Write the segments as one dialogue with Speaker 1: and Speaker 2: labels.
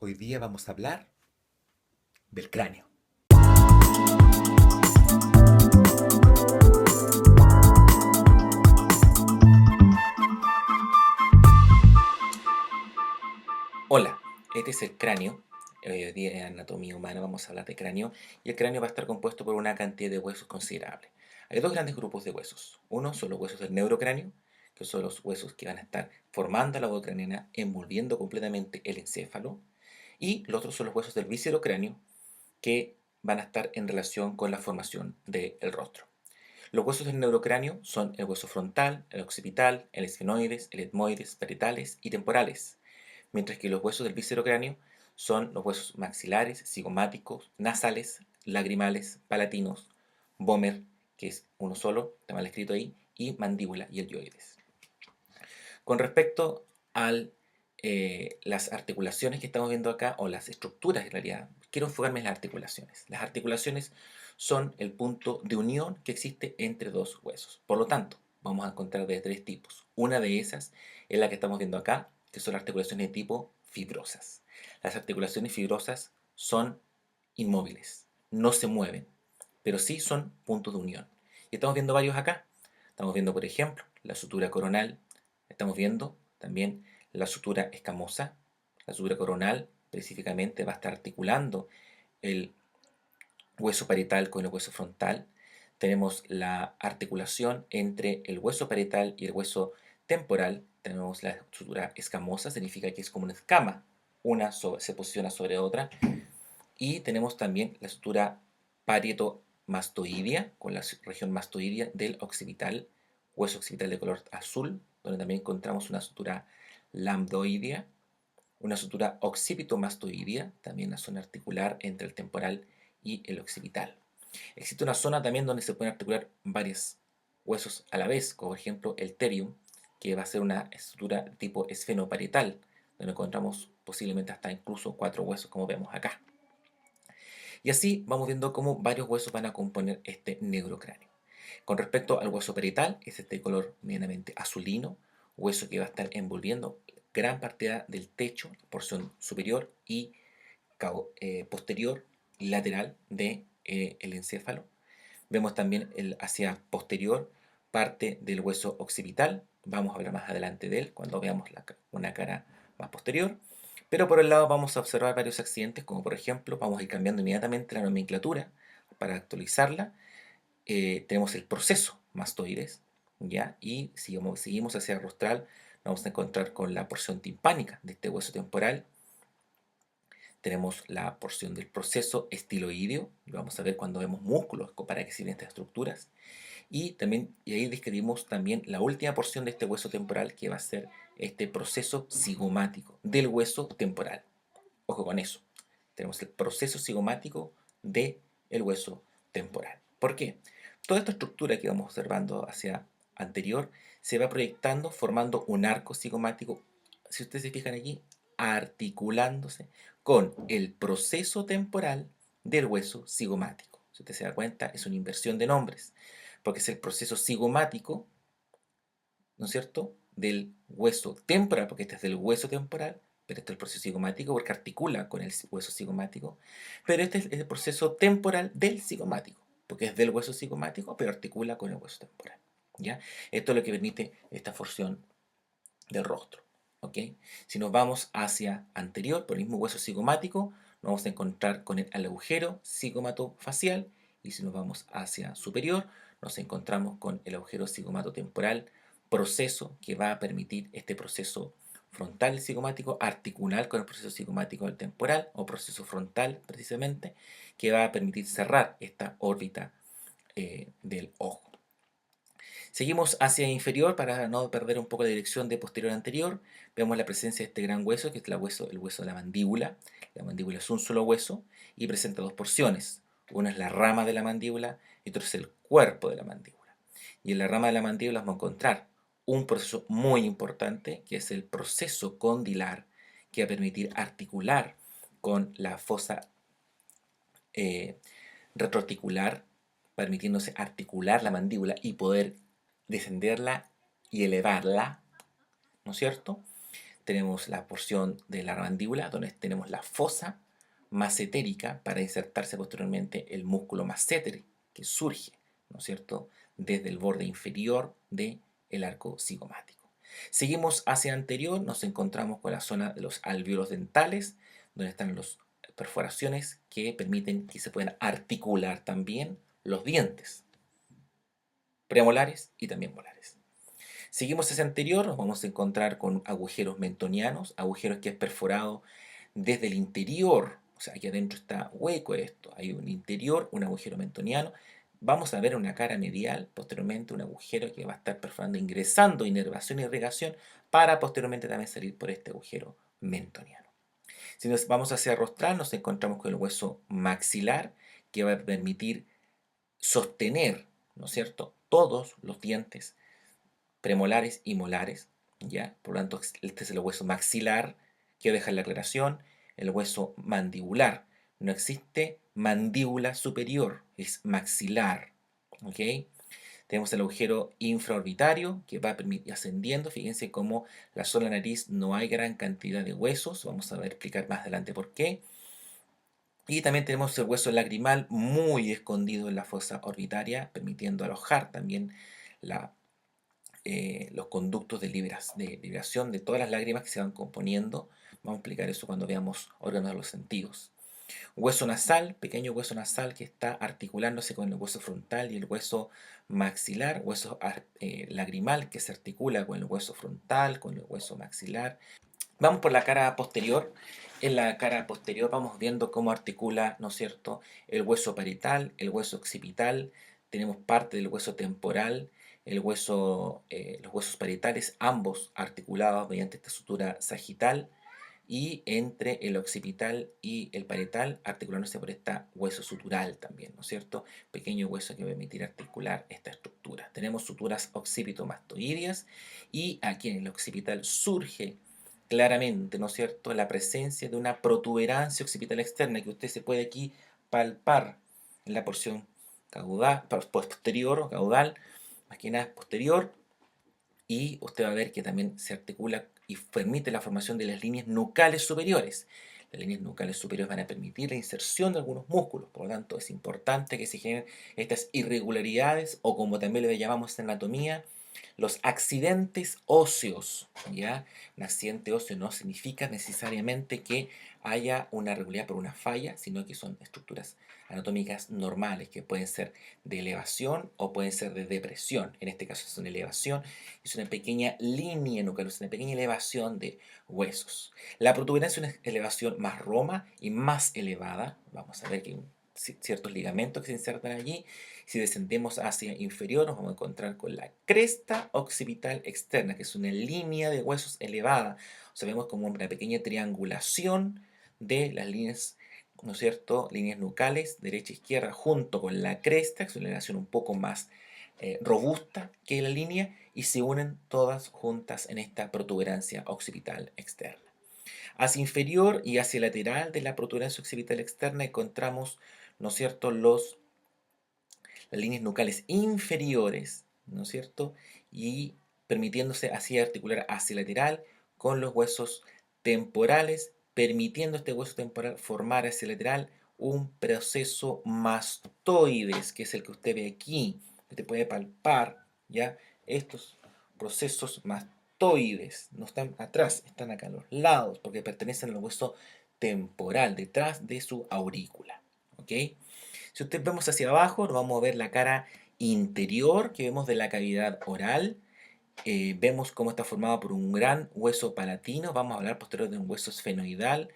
Speaker 1: Hoy día vamos a hablar del cráneo. Hola, este es el cráneo. Hoy día en anatomía humana vamos a hablar de cráneo y el cráneo va a estar compuesto por una cantidad de huesos considerable. Hay dos grandes grupos de huesos. Uno son los huesos del neurocráneo, que son los huesos que van a estar formando la bóveda craneana, envolviendo completamente el encéfalo. Y los otros son los huesos del viscerocráneo, que van a estar en relación con la formación del rostro. Los huesos del neurocráneo son el hueso frontal, el occipital, el esfenoides, el etmoides, parietales y temporales, mientras que los huesos del viscerocráneo son los huesos maxilares, cigomáticos, nasales, lagrimales, palatinos, vomer, que es uno solo, está mal escrito ahí, y mandíbula y elioides. Con respecto a las articulaciones que estamos viendo acá, o las estructuras en realidad, quiero enfocarme en las articulaciones. Las articulaciones son el punto de unión que existe entre dos huesos. Por lo tanto, vamos a encontrar de tres tipos. Una de esas es la que estamos viendo acá, que son las articulaciones de tipo fibrosas. Las articulaciones fibrosas son inmóviles, no se mueven, pero sí son puntos de unión. Y estamos viendo varios acá. Estamos viendo, por ejemplo, la sutura coronal. Estamos viendo también la sutura escamosa. La sutura coronal específicamente va a estar articulando el hueso parietal con el hueso frontal. Tenemos la articulación entre el hueso parietal y el hueso temporal. Tenemos la sutura escamosa, significa que es como una escama, una se posiciona sobre otra. Y tenemos también la sutura parietomastoidea, con la región mastoidea del occipital, hueso occipital de color azul, donde también encontramos una sutura lambdoidea, una sutura occipitomastoidea, también la zona articular entre el temporal y el occipital. Existe una zona también donde se pueden articular varios huesos a la vez, como por ejemplo el terium, que va a ser una estructura tipo esfenoparietal, donde encontramos posiblemente hasta incluso 4 huesos, como vemos acá. Y así vamos viendo cómo varios huesos van a componer este neurocráneo. Con respecto al hueso parietal, es este color medianamente azulino, hueso que va a estar envolviendo gran parte del techo, porción superior y posterior y lateral del encéfalo. Vemos también hacia posterior parte del hueso occipital. Vamos a hablar más adelante de él cuando veamos una cara más posterior. Pero por el lado vamos a observar varios accidentes, como por ejemplo, vamos a ir cambiando inmediatamente la nomenclatura para actualizarla. Tenemos el proceso mastoides, ¿ya? Y si seguimos hacia el rostral, nos vamos a encontrar con la porción timpánica de este hueso temporal. Tenemos la porción del proceso estiloideo, lo vamos a ver cuando vemos músculos para que sirven estas estructuras. Y ahí describimos también la última porción de este hueso temporal, que va a ser este proceso cigomático del hueso temporal. Ojo con eso. Tenemos el proceso cigomático del hueso temporal. ¿Por qué? Toda esta estructura que vamos observando hacia anterior se va proyectando formando un arco cigomático, si ustedes se fijan aquí, articulándose con el proceso temporal del hueso cigomático. Si usted se da cuenta, es una inversión de nombres, porque es el proceso cigomático, ¿no es cierto?, del hueso temporal, porque este es del hueso temporal, pero este es el proceso cigomático porque articula con el hueso cigomático, pero este es el proceso temporal del cigomático, porque es del hueso cigomático, pero articula con el hueso temporal, ¿ya? Esto es lo que permite esta formación del rostro, ¿ok? Si nos vamos hacia anterior, por el mismo hueso cigomático, nos vamos a encontrar con el agujero cigomatofacial, y si nos vamos hacia superior, nos encontramos con el agujero cigomatotemporal, proceso que va a permitir este proceso frontal cigomático articular con el proceso cigomático del temporal, o proceso frontal precisamente, que va a permitir cerrar esta órbita del ojo. Seguimos hacia inferior para no perder un poco la dirección de posterior a anterior. Vemos la presencia de este gran hueso, que es el hueso de la mandíbula. La mandíbula es un solo hueso y presenta dos porciones. Una es la rama de la mandíbula y otro es el cuerpo de la mandíbula. Y en la rama de la mandíbula vamos a encontrar un proceso muy importante, que es el proceso condilar, que va a permitir articular con la fosa retroarticular, permitiéndose articular la mandíbula y poder descenderla y elevarla, ¿no es cierto? tenemos la porción de la mandíbula, donde tenemos la fosa massetérica para insertarse posteriormente el músculo masseter que surge, ¿no es cierto?, desde el borde inferior del arco cigomático. Seguimos hacia anterior, nos encontramos con la zona de los alvéolos dentales, donde están las perforaciones que permiten que se puedan articular también los dientes premolares y también molares. Seguimos hacia anterior, nos vamos a encontrar con agujeros mentonianos, agujeros que es perforado desde el interior, o sea, aquí adentro está hueco esto, hay un interior, un agujero mentoniano. Vamos a ver una cara medial, posteriormente un agujero que va a estar perforando, ingresando inervación y irrigación para posteriormente también salir por este agujero mentoniano. Si nos vamos hacia rostral, nos encontramos con el hueso maxilar que va a permitir sostener, ¿no es cierto?, todos los dientes premolares y molares, ¿ya? Por lo tanto, este es el hueso maxilar. Quiero dejar la aclaración, el hueso mandibular. No existe mandíbula superior, es maxilar, ¿ok? Tenemos el agujero infraorbitario que va ascendiendo. Fíjense cómo la sola nariz no hay gran cantidad de huesos. Vamos a ver, explicar más adelante por qué. Y también tenemos el hueso lagrimal muy escondido en la fosa orbitaria, permitiendo alojar también los conductos de liberación de todas las lágrimas que se van componiendo. Vamos a explicar eso cuando veamos órganos de los sentidos. Hueso nasal, pequeño hueso nasal que está articulándose con el hueso frontal y el hueso maxilar. Hueso lagrimal que se articula con el hueso frontal, con el hueso maxilar. Vamos por la cara posterior. En la cara posterior vamos viendo cómo articula, ¿no es cierto?, el hueso parietal, el hueso occipital. Tenemos parte del hueso temporal, los huesos parietales, ambos articulados mediante esta sutura sagital, y entre el occipital y el parietal articulándose por esta hueso sutural también, ¿no es cierto? Pequeño hueso que va a permitir articular esta estructura. Tenemos suturas occipitomastoideas y aquí en el occipital surge claramente, ¿no es cierto?, la presencia de una protuberancia occipital externa que usted se puede aquí palpar en la porción caudal, posterior o caudal, más que nada posterior, y usted va a ver que también se articula y permite la formación de las líneas nucales superiores. Las líneas nucales superiores van a permitir la inserción de algunos músculos, por lo tanto es importante que se generen estas irregularidades o, como también le llamamos en anatomía, los accidentes óseos, ¿ya? Un accidente óseo no significa necesariamente que haya una irregularidad por una falla, sino que son estructuras anatómicas normales que pueden ser de elevación o pueden ser de depresión. En este caso es una elevación, es una pequeña línea nuclear, es una pequeña elevación de huesos. La protuberancia es una elevación más roma y más elevada. Vamos a ver que hay ciertos ligamentos que se insertan allí. Si descendemos hacia inferior, nos vamos a encontrar con la cresta occipital externa, que es una línea de huesos elevada. O sea, vemos como una pequeña triangulación de las líneas, ¿no es cierto?, líneas nucales, derecha e izquierda, junto con la cresta, que es una elevación un poco más robusta que la línea, y se unen todas juntas en esta protuberancia occipital externa. Hacia inferior y hacia lateral de la protuberancia occipital externa encontramos, ¿no es cierto?, las líneas nucales inferiores, ¿no es cierto?, y permitiéndose así articular hacia lateral con los huesos temporales, permitiendo este hueso temporal formar hacia lateral un proceso mastoides, que es el que usted ve aquí. Usted puede palpar, ¿ya?, estos procesos mastoides. No están atrás, están acá a los lados, porque pertenecen al hueso temporal, detrás de su aurícula. ¿Ok? Si usted vemos hacia abajo, nos vamos a ver la cara interior que vemos de la cavidad oral. Vemos cómo está formado por un gran hueso palatino. Vamos a hablar posterior de un hueso esfenoidal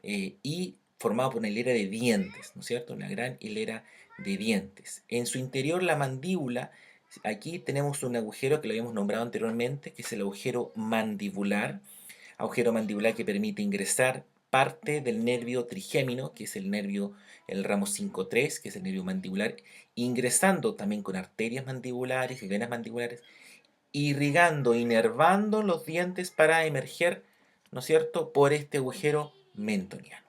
Speaker 1: y formado por una hilera de dientes, ¿no es cierto? Una gran hilera de dientes. En su interior, la mandíbula, aquí tenemos un agujero que lo habíamos nombrado anteriormente, que es el agujero mandibular que permite ingresar parte del nervio trigémino, que es el ramo 5,3, que es el nervio mandibular, ingresando también con arterias mandibulares y venas mandibulares, irrigando, inervando los dientes para emerger, ¿no es cierto?, por este agujero mentoniano.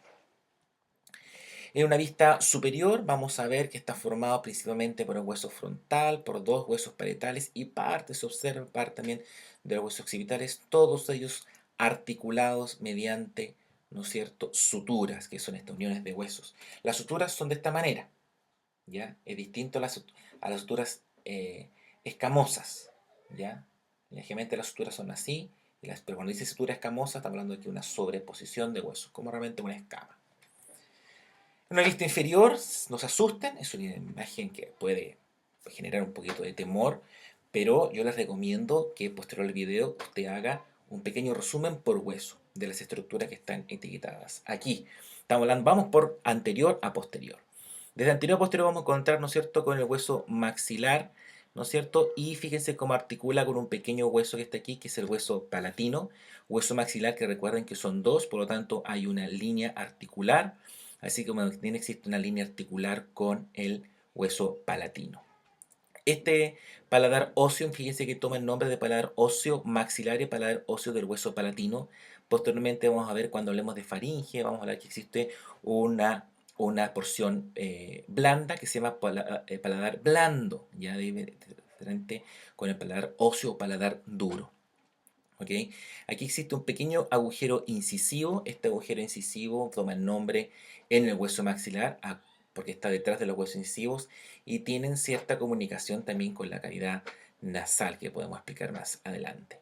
Speaker 1: En una vista superior vamos a ver que está formado principalmente por el hueso frontal, por dos huesos parietales y se observa parte también de los huesos occipitales, todos ellos articulados mediante, ¿no es cierto?, suturas, que son estas uniones de huesos. Las suturas son de esta manera, ¿ya? Es distinto a las suturas escamosas, ¿ya? Generalmente las suturas son así, pero cuando dice sutura escamosa, estamos hablando de que una sobreposición de huesos, como realmente una escama. En una vista inferior, no se asusten, es una imagen que puede generar un poquito de temor, pero yo les recomiendo que posterior al video usted haga un pequeño resumen por hueso de las estructuras que están etiquetadas. Aquí estamos hablando, vamos por anterior a posterior. Desde anterior a posterior vamos a encontrar, ¿no es cierto?, con el hueso maxilar, ¿no es cierto? Y fíjense cómo articula con un pequeño hueso que está aquí, que es el hueso palatino, hueso maxilar que recuerden que son dos, por lo tanto hay una línea articular, así como también existe una línea articular con el hueso palatino. Este paladar óseo, fíjense que toma el nombre de paladar óseo maxilar y paladar óseo del hueso palatino. Posteriormente vamos a ver cuando hablemos de faringe, vamos a hablar que existe una porción blanda que se llama paladar blando, ya diferente con el paladar óseo o paladar duro. ¿Okay? Aquí existe un pequeño agujero incisivo. Este agujero incisivo toma el nombre en el hueso maxilar porque está detrás de los huesos incisivos y tienen cierta comunicación también con la cavidad nasal que podemos explicar más adelante.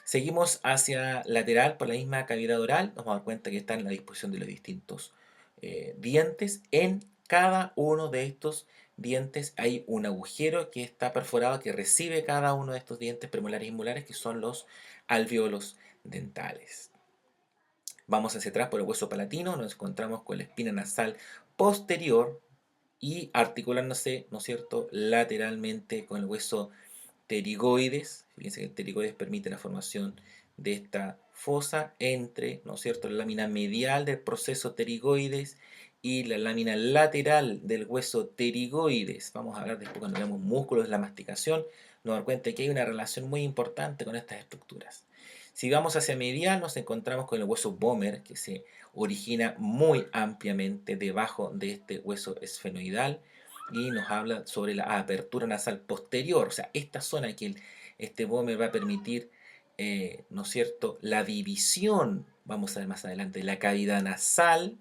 Speaker 1: Seguimos hacia lateral por la misma cavidad oral. Nos vamos a dar cuenta que está en la disposición de los distintos dientes. En cada uno de estos dientes hay un agujero que está perforado, que recibe cada uno de estos dientes premolares y molares, que son los alvéolos dentales. Vamos hacia atrás por el hueso palatino, nos encontramos con la espina nasal posterior y articulándose, ¿no es cierto?, lateralmente con el hueso pterigoides. Fíjense que el pterigoides permite la formación de esta fosa entre, ¿no es cierto?, la lámina medial del proceso pterigoides y la lámina lateral del hueso pterigoides. Vamos a hablar después cuando veamos músculos de la masticación, nos damos cuenta que hay una relación muy importante con estas estructuras. Si vamos hacia medial, nos encontramos con el hueso vomer, que se origina muy ampliamente debajo de este hueso esfenoidal y nos habla sobre la apertura nasal posterior, o sea, esta zona que este vomer va a permitir, ¿no es cierto?, la división, vamos a ver más adelante, la cavidad nasal,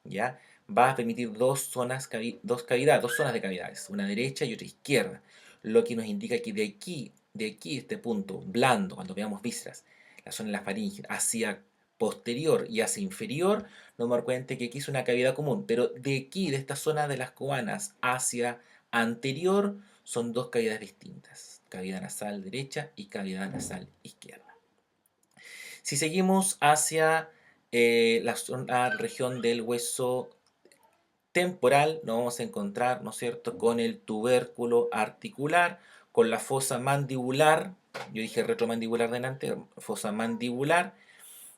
Speaker 1: ¿ya? Va a permitir dos zonas de cavidades, una derecha y otra izquierda, lo que nos indica que de aquí este punto blando, cuando veamos vísceras, la zona de la faringe, hacia posterior y hacia inferior, nos damos cuenta que aquí es una cavidad común, pero de aquí, de esta zona de las coanas hacia anterior, son dos cavidades distintas, cavidad nasal derecha y cavidad nasal izquierda. Si seguimos hacia la región del hueso temporal, nos vamos a encontrar, ¿no es cierto?, con el tubérculo articular, con la fosa mandibular, yo dije retromandibular delante, fosa mandibular,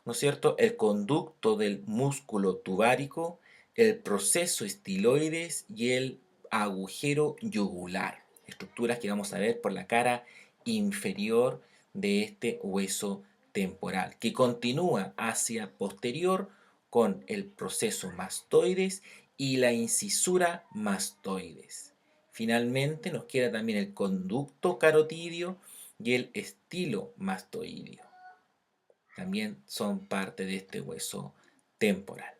Speaker 1: ¿no es cierto?, el conducto del músculo tubárico, el proceso estiloides y el agujero yugular, estructuras que vamos a ver por la cara inferior de este hueso temporal, que continúa hacia posterior con el proceso mastoides y la incisura mastoides. Finalmente nos queda también el conducto carotidio y el estilo mastoideo. También son parte de este hueso temporal.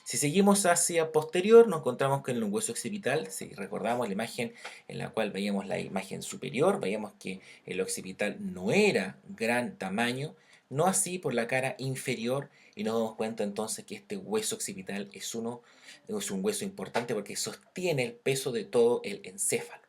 Speaker 1: Si seguimos hacia posterior, nos encontramos con el hueso occipital. Si recordamos la imagen en la cual veíamos la imagen superior, veíamos que el occipital no era gran tamaño, no así por la cara inferior, y nos damos cuenta entonces que este hueso occipital es un hueso importante porque sostiene el peso de todo el encéfalo.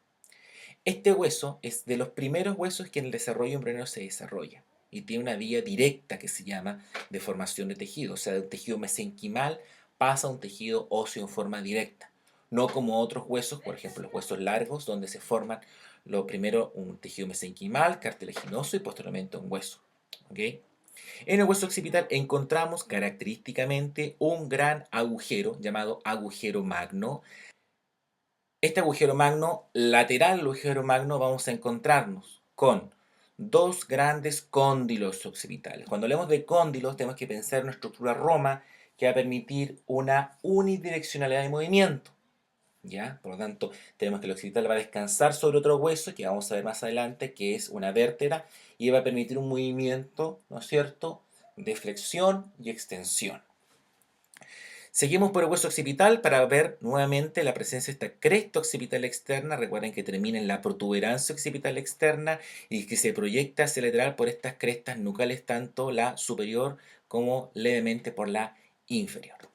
Speaker 1: Este hueso es de los primeros huesos que en el desarrollo embrionario se desarrolla y tiene una vía directa que se llama de formación de tejido, o sea, de un tejido mesenquimal pasa a un tejido óseo en forma directa, no como otros huesos, por ejemplo los huesos largos, donde se forman lo primero un tejido mesenquimal, cartilaginoso y posteriormente un hueso. ¿Okay? En el hueso occipital encontramos característicamente un gran agujero llamado agujero magno. Este agujero magno, lateral al agujero magno, vamos a encontrarnos con dos grandes cóndilos occipitales. Cuando hablamos de cóndilos, tenemos que pensar en una estructura Roma que va a permitir una unidireccionalidad de movimiento. ¿Ya? Por lo tanto, tenemos que el occipital va a descansar sobre otro hueso, que vamos a ver más adelante, que es una vértebra, y va a permitir un movimiento, ¿no es cierto?, de flexión y extensión. Seguimos por el hueso occipital para ver nuevamente la presencia de esta cresta occipital externa. Recuerden que termina en la protuberancia occipital externa y que se proyecta hacia lateral por estas crestas nucales, tanto la superior como levemente por la inferior.